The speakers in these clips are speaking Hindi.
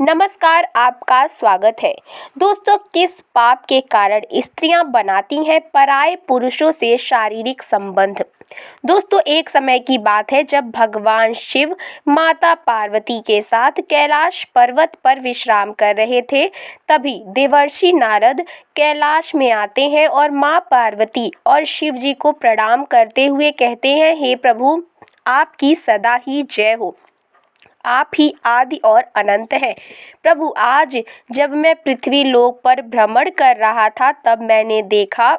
नमस्कार, आपका स्वागत है। दोस्तों, किस पाप के कारण स्त्रियां बनाती हैं पराये पुरुषों से शारीरिक संबंध? दोस्तों, एक समय की बात है जब भगवान शिव माता पार्वती के साथ कैलाश पर्वत पर विश्राम कर रहे थे। तभी देवर्षि नारद कैलाश में आते हैं और माँ पार्वती और शिव जी को प्रणाम करते हुए कहते हैं, हे प्रभु, आपकी सदा ही जय हो। आप ही आदि और अनंत हैं। प्रभु, आज जब मैं पृथ्वी लोक पर भ्रमण कर रहा था तब मैंने देखा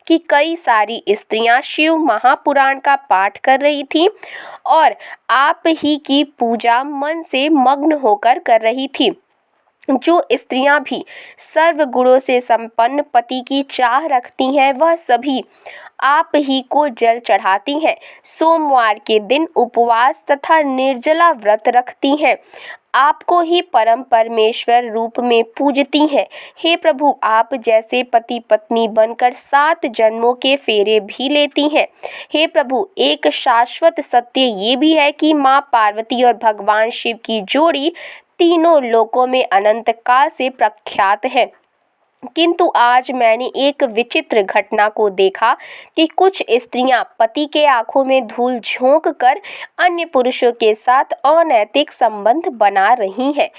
कि कई सारी स्त्रियां शिव महापुराण का पाठ कर रही थीं और आप ही की पूजा मन से मग्न होकर कर रही थी। जो स्त्रियां भी सर्व गुणों से संपन्न पति की चाह रखती हैं, वह सभी आप ही को जल चढ़ाती हैं। सोमवार के दिन उपवास तथा निर्जला व्रत रखती हैं। आपको ही परम परमेश्वर रूप में पूजती हैं। हे प्रभु, आप जैसे पति पत्नी बनकर 7 जन्मों के फेरे भी लेती हैं। हे प्रभु, एक शाश्वत सत्य ये भी है कि माँ पार्वती और भगवान शिव की जोड़ी तीनों लोकों में अनंत काल से प्रख्यात है। किंतु आज मैंने एक विचित्र घटना को देखा कि कुछ स्त्रियां पति के आंखों में धूल झोंक कर अन्य पुरुषों के साथ अनैतिक संबंध बना रही हैं।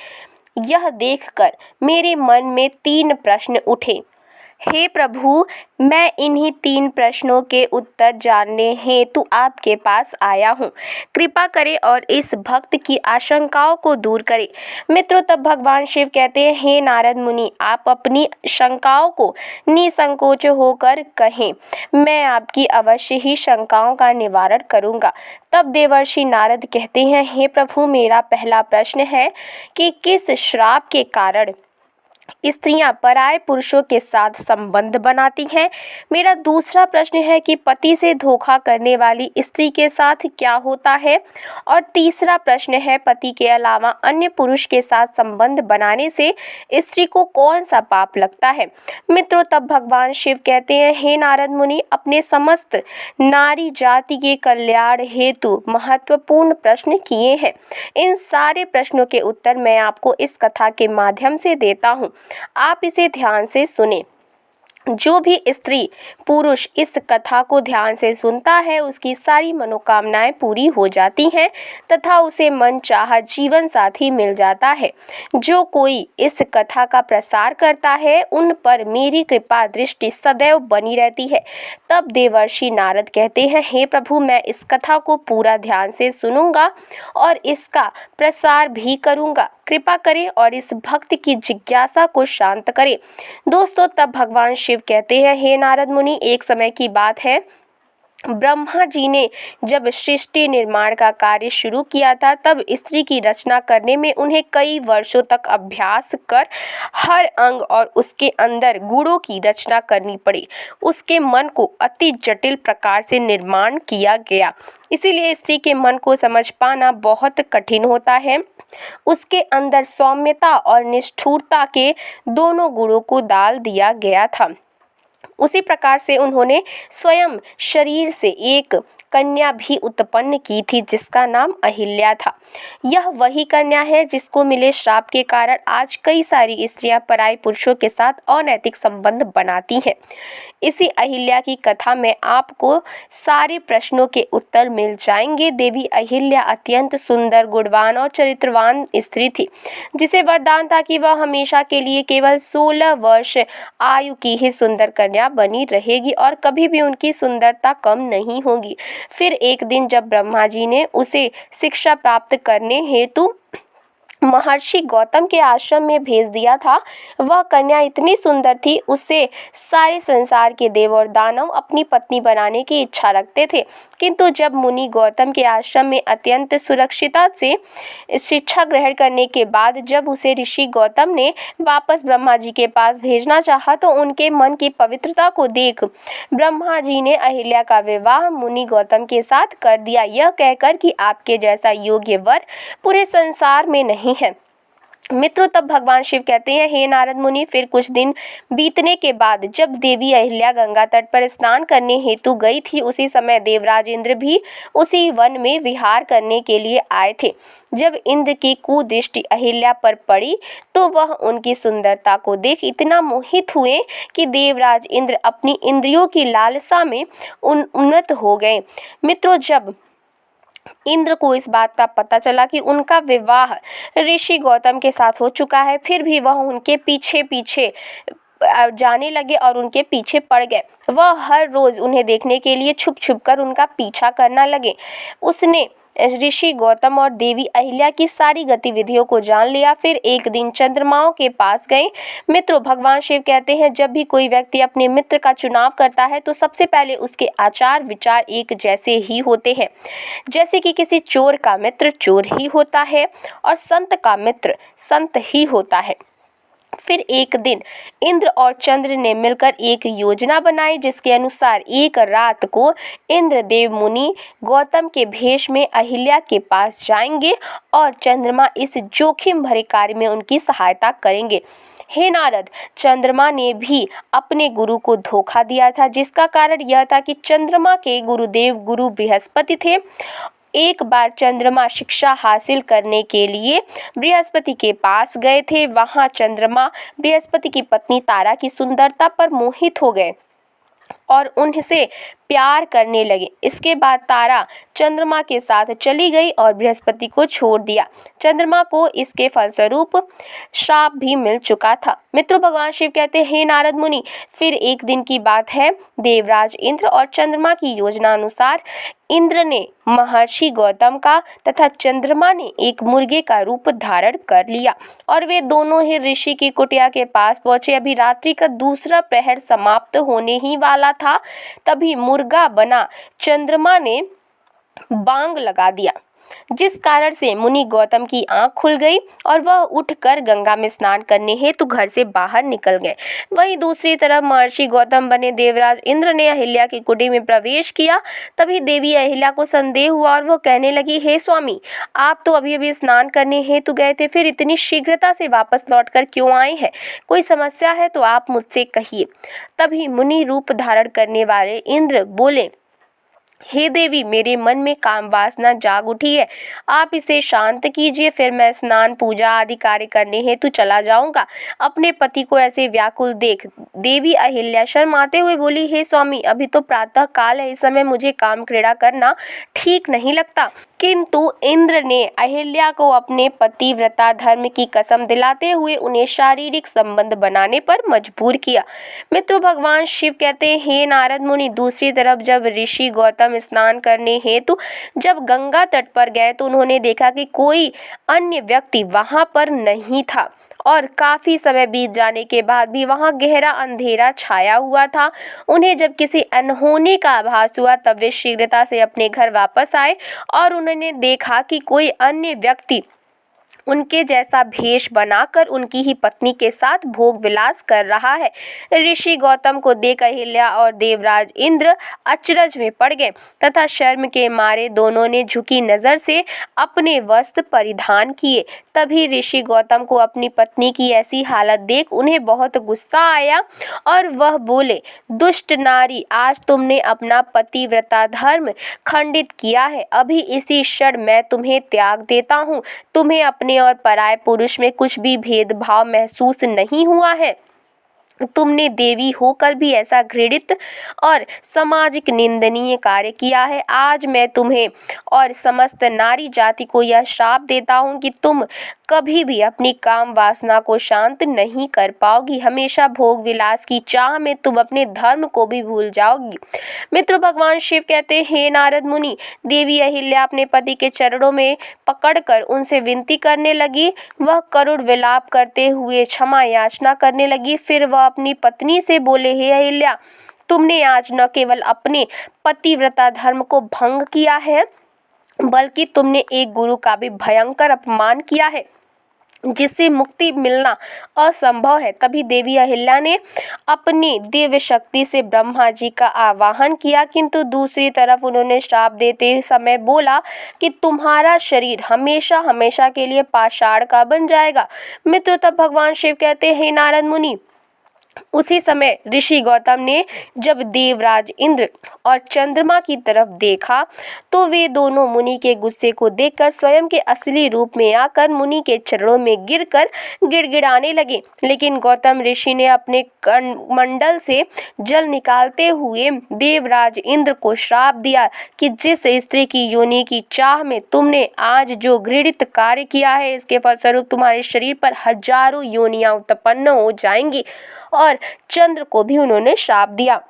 यह देखकर मेरे मन में 3 प्रश्न उठे। हे प्रभु, मैं इन्हीं 3 प्रश्नों के उत्तर जानने हेतु आपके पास आया हूँ। कृपा करें और इस भक्त की आशंकाओं को दूर करें। मित्रों, तब भगवान शिव कहते हैं, हे नारद मुनि, आप अपनी शंकाओं को निसंकोच होकर कहें। मैं आपकी अवश्य ही शंकाओं का निवारण करूँगा। तब देवर्षि नारद कहते हैं, हे प्रभु, मेरा पहला प्रश्न है कि किस श्राप के कारण स्त्रियां पराये पुरुषों के साथ संबंध बनाती हैं। मेरा दूसरा प्रश्न है कि पति से धोखा करने वाली स्त्री के साथ क्या होता है। और तीसरा प्रश्न है, पति के अलावा अन्य पुरुष के साथ संबंध बनाने से स्त्री को कौन सा पाप लगता है। मित्रों, तब भगवान शिव कहते हैं, हे नारद मुनि, अपने समस्त नारी जाति के कल्याण हेतु महत्वपूर्ण प्रश्न किए हैं। इन सारे प्रश्नों के उत्तर मैं आपको इस कथा के माध्यम से देता हूँ। आप इसे ध्यान से सुने। जो भी स्त्री पुरुष इस कथा को ध्यान से सुनता है, उसकी सारी मनोकामनाएं पूरी हो जाती हैं तथा उसे मनचाहा जीवन साथी मिल जाता है। जो कोई इस कथा का प्रसार करता है, उन पर मेरी कृपा दृष्टि सदैव बनी रहती है। तब देवर्षि नारद कहते हैं, हे प्रभु, मैं इस कथा को पूरा ध्यान से सुनूंगा और इसका प्रसार भी करूंगा। कृपा करें और इस भक्त की जिज्ञासा को शांत करें। दोस्तों, तब भगवान शिव कहते हैं, हे नारद मुनि, एक समय की बात है, ब्रह्मा जी ने जब सृष्टि निर्माण का कार्य शुरू किया था, तब स्त्री की रचना करने में उन्हें कई वर्षों तक अभ्यास कर हर अंग और उसके अंदर गुणों की रचना करनी पड़ी। उसके मन को अति जटिल प्रकार से निर्माण किया गया। इसीलिए स्त्री के मन को समझ पाना बहुत कठिन होता है। उसके अंदर सौम्यता और निष्ठुरता के दोनों गुणों को डाल दिया गया था। उसी प्रकार से उन्होंने स्वयं शरीर से एक कन्या भी उत्पन्न की थी, जिसका नाम अहिल्या था। यह वही कन्या है जिसको मिले श्राप के कारण आज कई सारी स्त्रियां पराये पुरुषों के साथ अनैतिक संबंध बनाती हैं। इसी अहिल्या की कथा में आपको सारे प्रश्नों के उत्तर मिल जाएंगे। देवी अहिल्या अत्यंत सुंदर, गुणवान और चरित्रवान स्त्री थी, जिसे वरदान था कि वह हमेशा के लिए केवल 16 वर्ष आयु की ही सुंदर कन्या बनी रहेगी और कभी भी उनकी सुंदरता कम नहीं होगी। फिर एक दिन जब ब्रह्मा जी ने उसे शिक्षा प्राप्त करने हेतु महर्षि गौतम के आश्रम में भेज दिया था, वह कन्या इतनी सुंदर थी, उससे सारे संसार के देव और दानव अपनी पत्नी बनाने की इच्छा रखते थे। किंतु जब मुनि गौतम के आश्रम में अत्यंत सुरक्षिता से शिक्षा ग्रहण करने के बाद जब उसे ऋषि गौतम ने वापस ब्रह्मा जी के पास भेजना चाहा, तो उनके मन की पवित्रता को देख ब्रह्मा जी ने अहिल्या का विवाह मुनि गौतम के साथ कर दिया, यह कहकर कि आपके जैसा योग्य वर पूरे संसार में नहीं है। मित्रों, तब भगवान शिव कहते हैं, हे नारद मुनि, फिर कुछ दिन बीतने के बाद जब देवी अहिल्या गंगा तट पर स्नान करने हेतु गई थी, उसी समय देवराज इंद्र भी उसी वन में विहार करने के लिए आए थे। जब इंद्र की कुदृष्टि अहिल्या पर पड़ी तो वह उनकी सुंदरता को देख इतना मोहित हुए कि देवराज इंद्र अपनी इंद्रियों की लालसा में उन्नत हो गए। मित्रों, जब इंद्र को इस बात का पता चला कि उनका विवाह ऋषि गौतम के साथ हो चुका है, फिर भी वह उनके पीछे पीछे जाने लगे और उनके पीछे पड़ गए। वह हर रोज उन्हें देखने के लिए छुप छुप कर उनका पीछा करना लगे। उसने ऋषि गौतम और देवी अहिल्या की सारी गतिविधियों को जान लिया। फिर एक दिन चंद्रमाओं के पास गए। मित्रों, भगवान शिव कहते हैं, जब भी कोई व्यक्ति अपने मित्र का चुनाव करता है तो सबसे पहले उसके आचार विचार एक जैसे ही होते हैं। जैसे कि किसी चोर का मित्र चोर ही होता है और संत का मित्र संत ही होता है। फिर एक दिन इंद्र और चंद्र ने मिलकर एक योजना बनाई, जिसके अनुसार एक रात को इंद्रदेव मुनि गौतम के भेष में अहिल्या के पास जाएंगे और चंद्रमा इस जोखिम भरे कार्य में उनकी सहायता करेंगे। हे नारद, चंद्रमा ने भी अपने गुरु को धोखा दिया था, जिसका कारण यह था कि चंद्रमा के गुरुदेव गुरु बृहस्पति थे। एक बार चंद्रमा शिक्षा हासिल करने के लिए बृहस्पति के पास गए थे। वहां चंद्रमा बृहस्पति की पत्नी तारा की सुंदरता पर मोहित हो गए और उनसे प्यार करने लगे। इसके बाद तारा चंद्रमा के साथ चली गई और बृहस्पति को छोड़ दिया। चंद्रमा को इसके फलस्वरूप श्राप भी मिल चुका था। मित्रों, भगवान शिव कहते हैं, हे नारद मुनि, फिर एक दिन की बात है, देवराज इंद्र और चंद्रमा की योजना अनुसार इंद्र ने महर्षि गौतम का तथा चंद्रमा ने एक मुर्गे का रूप धारण कर लिया और वे दोनों ही ऋषि की कुटिया के पास पहुंचे। अभी रात्रि का दूसरा प्रहर समाप्त होने ही वाला था, तभी मुर्गा बना चंद्रमा ने बांग लगा दिया, जिस कारण से मुनि गौतम की आंख खुल गई और वह उठकर गंगा में स्नान करने हेतु घर से बाहर निकल गए। वहीं दूसरी तरफ महर्षि गौतम बने देवराज इंद्र ने अहिल्या की कुटी में प्रवेश किया। तभी देवी अहिल्या को संदेह हुआ और वो कहने लगी, हे स्वामी, आप तो अभी अभी स्नान करने हेतु गए थे, फिर इतनी शीघ्रता से वापस लौटकर क्यों आए हैं? कोई समस्या है तो आप मुझसे कहिए। तभी मुनि रूप धारण करने वाले इंद्र बोले, हे देवी, मेरे मन में काम वासना जाग उठी है, आप इसे शांत कीजिए, फिर मैं स्नान पूजा आदि कार्य करने हेतु चला जाऊंगा। अपने पति को ऐसे व्याकुल देख देवी अहिल्या शर्माते हुए बोली, हे स्वामी, अभी तो प्रातः काल है, इस समय मुझे काम क्रीड़ा करना ठीक नहीं लगता। किंतु इंद्र ने अहिल्या को अपने पतिव्रता धर्म की कसम दिलाते हुए उन्हें शारीरिक संबंध बनाने पर मजबूर किया। मित्रों, भगवान शिव कहते हैं, हे नारद मुनि, दूसरी तरफ जब ऋषि गौतम स्नान करने हेतु जब गंगा तट पर गए तो उन्होंने देखा कि कोई अन्य व्यक्ति वहां पर नहीं था और काफी समय बीत जाने के बाद भी वहां गहरा अंधेरा छाया हुआ था। उन्हें जब किसी अनहोनी का आभास हुआ तब वे शीघ्रता से अपने घर वापस आए और उन्होंने देखा कि कोई अन्य व्यक्ति उनके जैसा भेष बनाकर उनकी ही पत्नी के साथ भोग विलास कर रहा है। ऋषि गौतम को देख अहिल्या और देवराज इंद्र अचरज में पड़ गए तथा शर्म के मारे दोनों ने झुकी नजर से अपने वस्त्र परिधान किए। तभी ऋषि गौतम को अपनी पत्नी की ऐसी हालत देख उन्हें बहुत गुस्सा आया और वह बोले, दुष्ट नारी, आज तुमने अपना पतिव्रता धर्म खंडित किया है। अभी इसी क्षण मैं तुम्हें त्याग देता हूँ। तुम्हें अपने और पराये पुरुष में कुछ भी भेदभाव महसूस नहीं हुआ है? तुमने देवी होकर भी ऐसा घृणित और सामाजिक निंदनीय कार्य किया है। आज मैं तुम्हें और समस्त नारी जाति को यह श्राप देता हूँ कि तुम कभी भी अपनी काम वासना को शांत नहीं कर पाओगी। हमेशा भोग विलास की चाह में तुम अपने धर्म को भी भूल जाओगी। मित्र, भगवान शिव कहते हैं, हे नारद मुनि, देवी अहिल्या अपने पति के चरणों में पकड़कर उनसे विनती करने लगी। वह करुण विलाप करते हुए क्षमा याचना करने लगी। फिर वह अपनी पत्नी से बोले, हे अहिल्या, तुमने आज न केवल अपने पतिव्रता धर्म को भंग किया है, बल्कि तुमने एक गुरु का भी भयंकर अपमान किया है। जिससे मुक्ति मिलना असंभव है। तभी देवी अहिल्या ने अपनी दिव्य शक्ति से ब्रह्मा जी का आवाहन किया, किंतु दूसरी तरफ उन्होंने श्राप देते समय बोला कि तुम्हारा शरीर हमेशा हमेशा के लिए पाषाण का बन जाएगा। मित्रों, तब भगवान शिव कहते हैं, नारद मुनि, उसी समय ऋषि गौतम ने जब देवराज इंद्र और चंद्रमा की तरफ देखा तो वे दोनों मुनि के गुस्से को देखकर स्वयं के असली रूप में आकर मुनि के चरणों में गिरकर गिड़गिड़ाने लगे। लेकिन गौतम ऋषि ने अपने मंडल से जल निकालते हुए देवराज इंद्र को श्राप दिया कि जिस स्त्री की योनि की चाह में तुमने आज जो घृणित कार्य किया है, इसके फलस्वरूप तुम्हारे शरीर पर हजारों योनियां उत्पन्न हो जाएंगी। और चंद्र को भी उन्होंने श्राप दिया।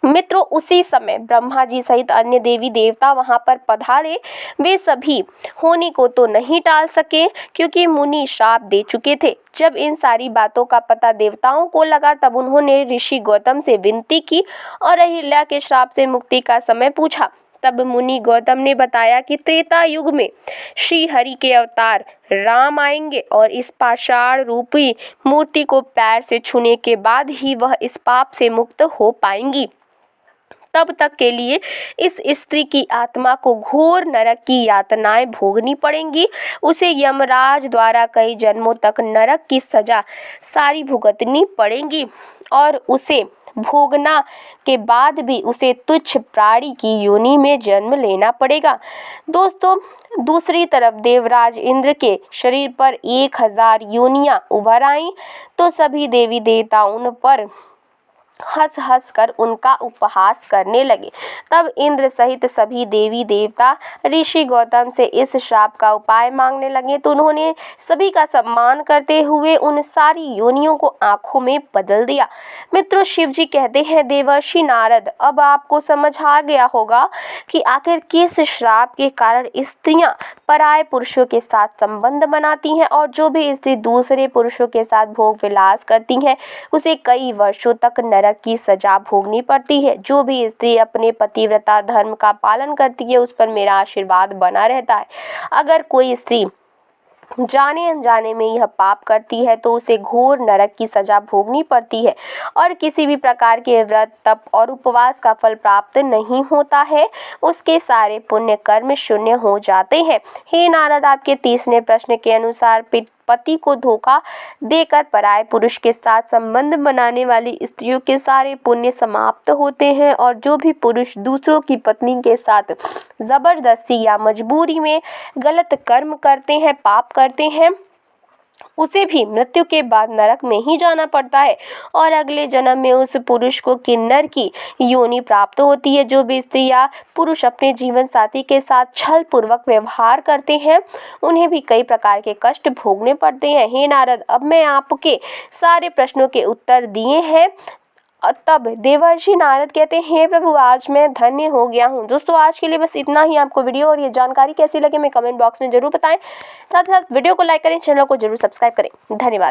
मित्रों, उसी समय ब्रह्मा जी सहित अन्य देवी देवता वहां पर पधारे। वे सभी होनी को तो नहीं टाल सके क्योंकि मुनि श्राप दे चुके थे। जब इन सारी बातों का पता देवताओं को लगा तब उन्होंने ऋषि गौतम से विनती की और अहिल्या के श्राप से मुक्ति का समय पूछा। तब मुनि गौतम ने बताया कि त्रेता युग में श्री हरि के अवतार राम आएंगे और इस पाषाण रूपी मूर्ति को पैर से छूने के बाद ही वह इस पाप से मुक्त हो पाएंगी। तब तक के लिए इस स्त्री की आत्मा को घोर नरक की यातनाएं भोगनी पड़ेंगी। उसे यमराज द्वारा कई जन्मों तक नरक की सजा सारी भुगतनी पड़ेंगी और उसे भोगना के बाद भी उसे तुच्छ प्राणी की योनि में जन्म लेना पड़ेगा। दोस्तों, दूसरी तरफ देवराज इंद्र के शरीर पर 1000 योनियां उभर आईं तो सभी देवी देवता उन पर हंस हंस कर उनका उपहास करने लगे। तब इंद्र सहित सभी देवी देवता ऋषि गौतम से इस श्राप का उपाय मांगने लगे तो उन्होंने सभी का सम्मान करते हुए उन सारी योनियों को आंखों में बदल दिया। मित्रों, शिव जी कहते हैं, देवर्षि नारद, अब आपको समझ आ गया होगा कि आखिर किस श्राप के कारण स्त्रियां पराये पुरुषों के साथ संबंध बनाती हैं और जो भी स्त्री दूसरे पुरुषों के साथ भोग विलास करती हैं उसे कई वर्षों तक नरक की सजा भोगनी पड़ती है। जो भी स्त्री अपने पतिव्रता धर्म का पालन करती है उस पर मेरा आशीर्वाद बना रहता है। अगर कोई स्त्री जाने अनजाने में यह पाप करती है तो उसे घोर नरक की सजा भोगनी पड़ती है और किसी भी प्रकार के व्रत, तप और उपवास का फल प्राप्त नहीं होता है। उसके सारे पुण्य कर्म शून्य हो जाते हैं। हे नारद, आपके तीसरे प्रश्न के अनुसार पति को धोखा देकर पराये पुरुष के साथ संबंध बनाने वाली स्त्रियों के सारे पुण्य समाप्त होते हैं और जो भी पुरुष दूसरों की पत्नी के साथ जबरदस्ती या मजबूरी में गलत कर्म करते हैं, पाप करते हैं, उसे भी मृत्यु के बाद नरक में ही जाना पड़ता है और अगले जन्म में उस पुरुष को किन्नर की योनि प्राप्त होती है। जो भी स्त्री या पुरुष अपने जीवन साथी के साथ छल पूर्वक व्यवहार करते हैं उन्हें भी कई प्रकार के कष्ट भोगने पड़ते हैं। हे नारद, अब मैं आपके सारे प्रश्नों के उत्तर दिए हैं। तब देवर्षि नारद कहते हैं, हे प्रभु, आज मैं धन्य हो गया हूँ। दोस्तों, आज के लिए बस इतना ही। आपको वीडियो और ये जानकारी कैसी लगे मैं कमेंट बॉक्स में जरूर बताएं। साथ ही साथ वीडियो को लाइक करें, चैनल को जरूर सब्सक्राइब करें। धन्यवाद।